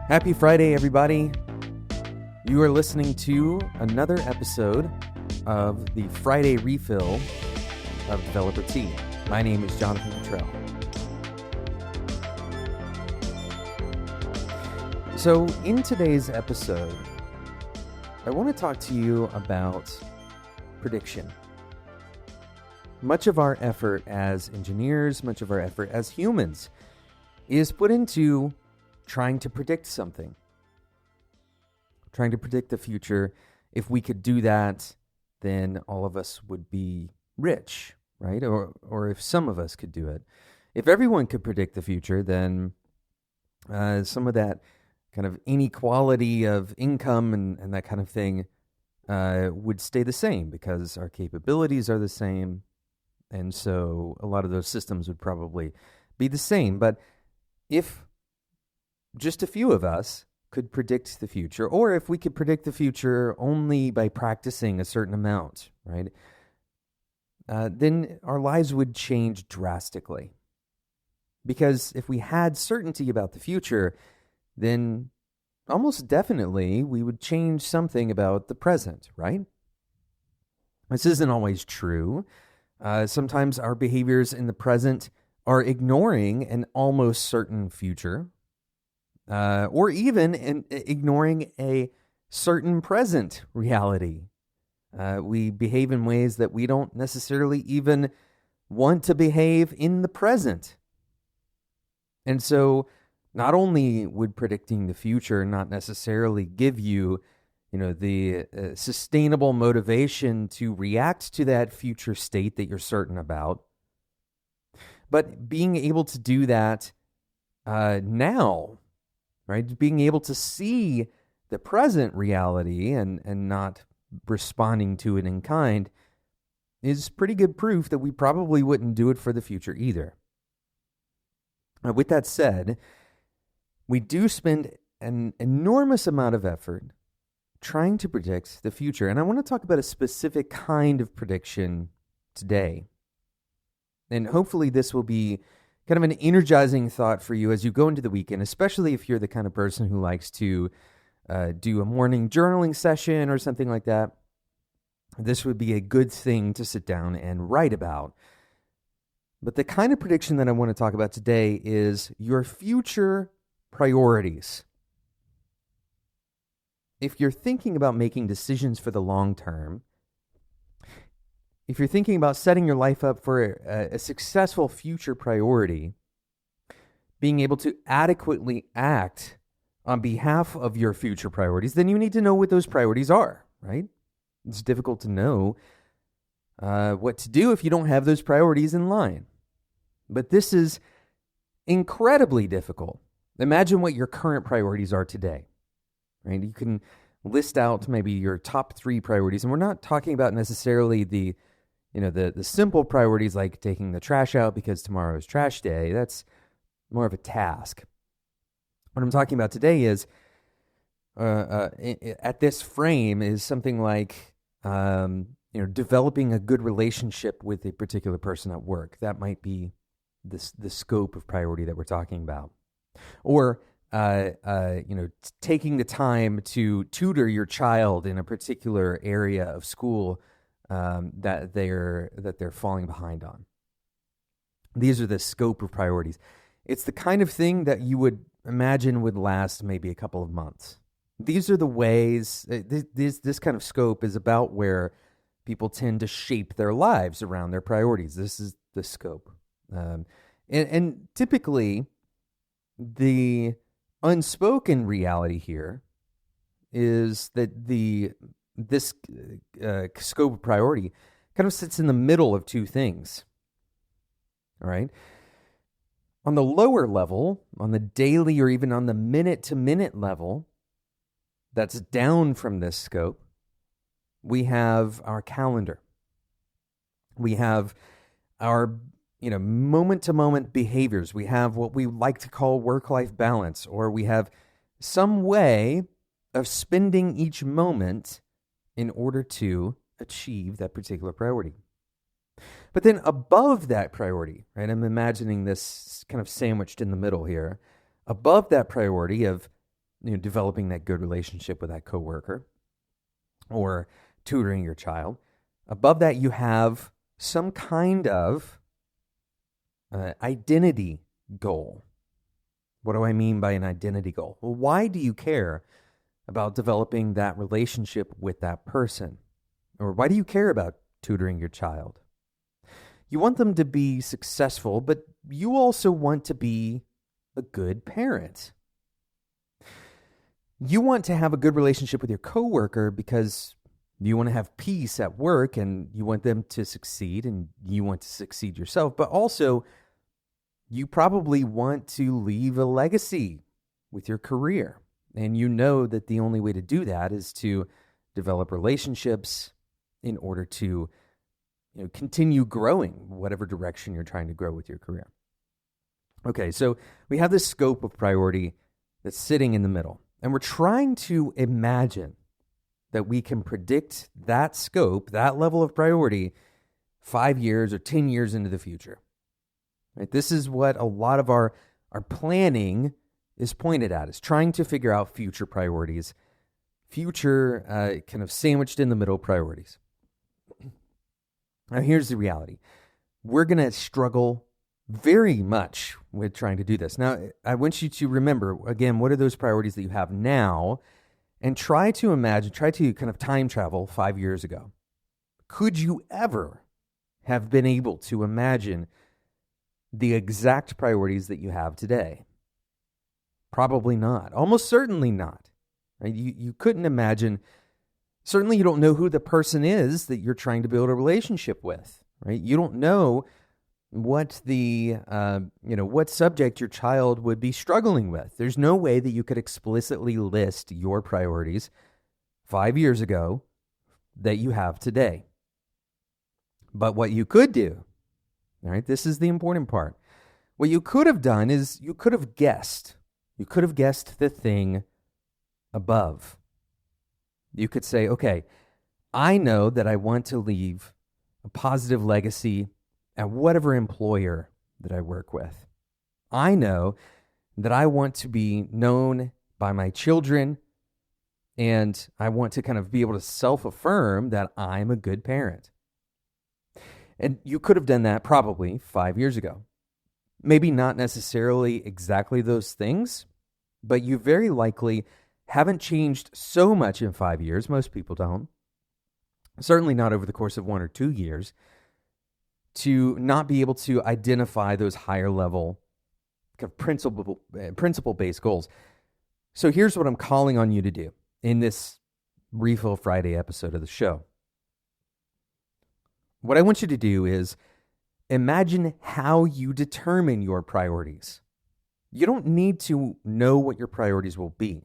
Happy Friday, everybody. You are listening to another episode of the Friday Refill of Developer Tea. My name is Jonathan Cottrell. So, in today's episode, I want to talk to you about prediction. Much of our effort as engineers, much of our effort as humans is put into trying to predict something, trying to predict the future. If we could do that, then all of us would be rich, right? Or if some of us could do it. If everyone could predict the future, then some of that kind of inequality of income and that kind of thing would stay the same because our capabilities are the same. And so a lot of those systems would probably be the same. But if just a few of us could predict the future, or if we could predict the future only by practicing a certain amount, right, then our lives would change drastically. Because if we had certainty about the future, then almost definitely we would change something about the present, right? This isn't always true. Sometimes our behaviors in the present are ignoring an almost certain future, or even ignoring a certain present reality. We behave in ways that we don't necessarily even want to behave in the present. And so not only would predicting the future not necessarily give you, the sustainable motivation to react to that future state that you're certain about, but being able to do that now, right? Being able to see the present reality and not responding to it in kind is pretty good proof that we probably wouldn't do it for the future either. With that said, we do spend an enormous amount of effort trying to predict the future. And I want to talk about a specific kind of prediction today. And hopefully this will be kind of an energizing thought for you as you go into the weekend, especially if you're the kind of person who likes to do a morning journaling session or something like that. This would be a good thing to sit down and write about. But the kind of prediction that I want to talk about today is your future priorities. If you're thinking about making decisions for the long term, if you're thinking about setting your life up for a successful future priority, being able to adequately act on behalf of your future priorities, then you need to know what those priorities are, right? It's difficult to know what to do if you don't have those priorities in line. But this is incredibly difficult. Imagine what your current priorities are today, right? You can list out maybe your top 3 priorities, and we're not talking about necessarily the simple priorities like taking the trash out because tomorrow is trash day. That's more of a task. What I'm talking about today is, at this frame, is something like, developing a good relationship with a particular person at work. That might be the scope of priority that we're talking about. Or, taking the time to tutor your child in a particular area of school that they're falling behind on. These are the scope of priorities. It's the kind of thing that you would imagine would last maybe a couple of months. These are the ways, this kind of scope is about where people tend to shape their lives around their priorities. This is the scope. And typically, the unspoken reality here is that this scope of priority kind of sits in the middle of 2 things. All right. On the lower level, on the daily or even on the minute-to-minute level, that's down from this scope, we have our calendar. We have our moment-to-moment behaviors. We have what we like to call work-life balance, or we have some way of spending each moment in order to achieve that particular priority. But then above that priority, right, I'm imagining this kind of sandwiched in the middle here, above that priority of developing that good relationship with that coworker or tutoring your child. Above that, you have some kind of identity goal. What do I mean by an identity goal? Well, why do you care about developing that relationship with that person? Or why do you care about tutoring your child? You want them to be successful, but you also want to be a good parent. You want to have a good relationship with your coworker because you want to have peace at work and you want them to succeed and you want to succeed yourself, but also you probably want to leave a legacy with your career. And you know that the only way to do that is to develop relationships in order to continue growing whatever direction you're trying to grow with your career. Okay, so we have this scope of priority that's sitting in the middle, and we're trying to imagine that we can predict that scope, that level of priority, 5 years or 10 years into the future. Right? This is what a lot of our planning is pointed at, is trying to figure out future priorities, future kind of sandwiched in the middle priorities. Now, here's the reality. We're going to struggle very much with trying to do this. Now, I want you to remember, again, what are those priorities that you have now? And try to imagine, try to kind of time travel 5 years ago. Could you ever have been able to imagine the exact priorities that you have today? Probably not. Almost certainly not. Right? You couldn't imagine. Certainly you don't know who the person is that you're trying to build a relationship with, right? You don't know what the, what subject your child would be struggling with. There's no way that you could explicitly list your priorities 5 years ago that you have today. But what you could do, all right, this is the important part. What you could have done is you could have guessed. You could have guessed the thing above. You could say, okay, I know that I want to leave a positive legacy at whatever employer that I work with. I know that I want to be known by my children, and I want to kind of be able to self-affirm that I'm a good parent. And you could have done that probably 5 years ago. Maybe not necessarily exactly those things, but you very likely haven't changed so much in 5 years. Most people don't. Certainly not over the course of 1 or 2 years, to not be able to identify those higher level kind of principle-based goals. So here's what I'm calling on you to do in this Refill Friday episode of the show. What I want you to do is imagine how you determine your priorities. You don't need to know what your priorities will be.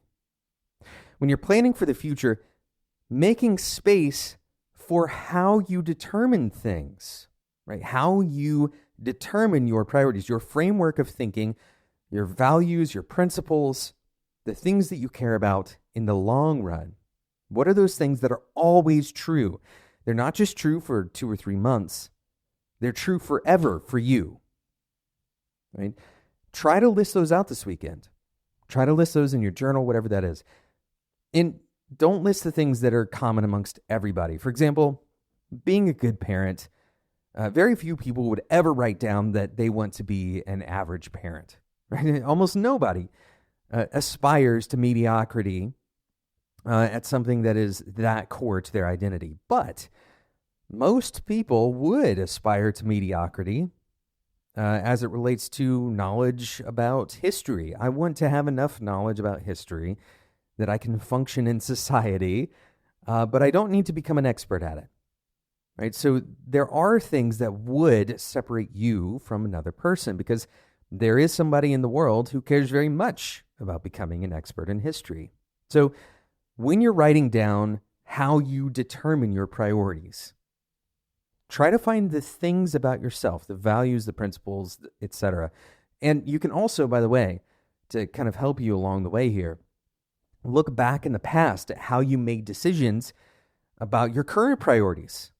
When you're planning for the future, making space for how you determine things, right? How you determine your priorities, your framework of thinking, your values, your principles, the things that you care about in the long run. What are those things that are always true? They're not just true for 2 or 3 months. They're true forever for you, right? Try to list those out this weekend. Try to list those in your journal, whatever that is. And don't list the things that are common amongst everybody. For example, being a good parent. Very few people would ever write down that they want to be an average parent. Right? Almost nobody aspires to mediocrity at something that is that core to their identity. But most people would aspire to mediocrity as it relates to knowledge about history. I want to have enough knowledge about history that I can function in society, but I don't need to become an expert at it. Right? So there are things that would separate you from another person because there is somebody in the world who cares very much about becoming an expert in history. So when you're writing down how you determine your priorities, try to find the things about yourself, the values, the principles, etc. And you can also, by the way, to kind of help you along the way here, look back in the past at how you made decisions about your current priorities.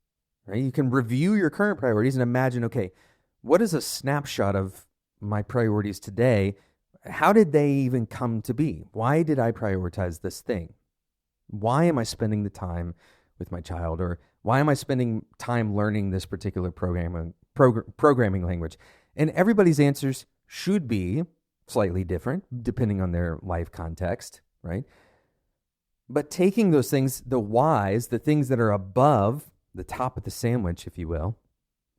Right? You can review your current priorities and imagine, okay, what is a snapshot of my priorities today How did they even come to be? Why did I prioritize this thing? Why am I spending the time with my child? Or why am I spending time learning this particular programming language? And everybody's answers should be slightly different depending on their life context, right? But taking those things, the whys, the things that are above the top of the sandwich, if you will,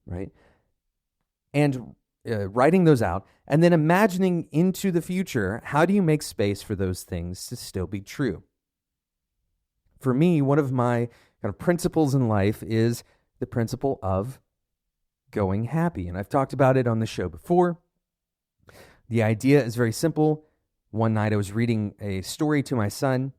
right? And writing those out and then imagining into the future, how do you make space for those things to still be true? For me, one of my kind of principles in life is the principle of going happy. And I've talked about it on the show before. The idea is very simple. One night I was reading a story to my son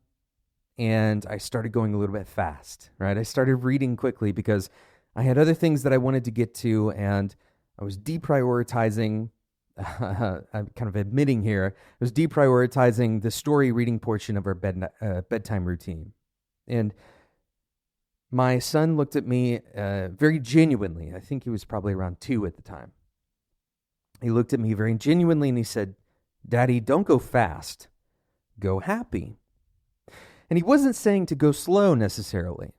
and I started going a little bit fast, right? I started reading quickly because I had other things that I wanted to get to, and I was deprioritizing, I'm kind of admitting here, I was deprioritizing the story reading portion of our bedtime routine. And my son looked at me very genuinely. I think he was probably around 2 at the time. He looked at me very genuinely and he said, "Daddy, don't go fast, go happy." And he wasn't saying to go slow necessarily,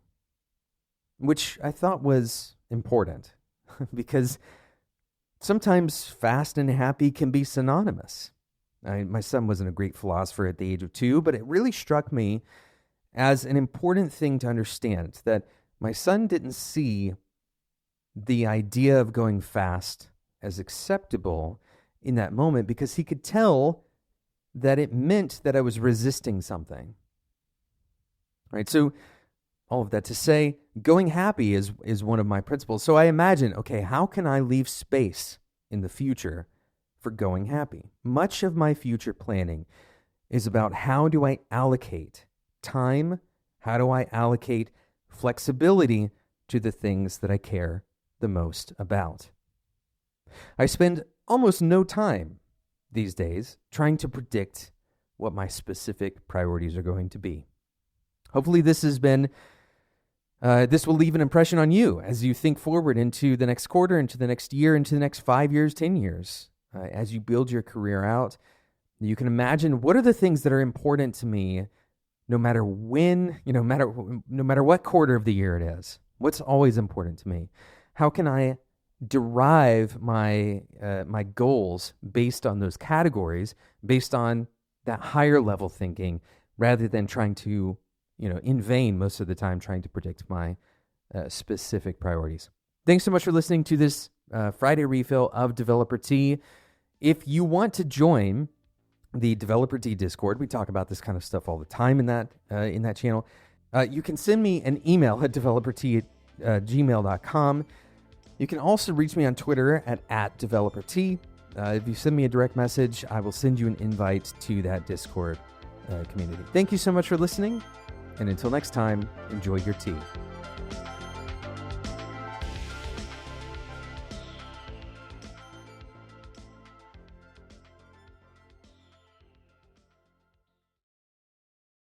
which I thought was important because sometimes fast and happy can be synonymous. My son wasn't a great philosopher at the age of 2, but it really struck me as an important thing to understand that my son didn't see the idea of going fast as acceptable in that moment because he could tell that it meant that I was resisting something. Right? So all of that to say, going happy is one of my principles. So I imagine, okay, how can I leave space in the future for going happy? Much of my future planning is about how do I allocate time? How do I allocate flexibility to the things that I care the most about? I spend almost no time these days trying to predict what my specific priorities are going to be. Hopefully this has been, this will leave an impression on you as you think forward into the next quarter, into the next year, into the next 5 years, 10 years. As you build your career out, you can imagine what are the things that are important to me no matter when, no matter what quarter of the year it is. What's always important to me? How can I derive my my goals based on those categories, based on that higher level thinking, rather than trying to, in vain most of the time, trying to predict my specific priorities. Thanks so much for listening to this Friday refill of Developer Tea. If you want to join the Developer Tea Discord, we talk about this kind of stuff all the time in that channel. You can send me an email at developertea@gmail.com. You can also reach me on Twitter at developertea. If you send me a direct message, I will send you an invite to that Discord community. Thank you so much for listening. And until next time, enjoy your tea.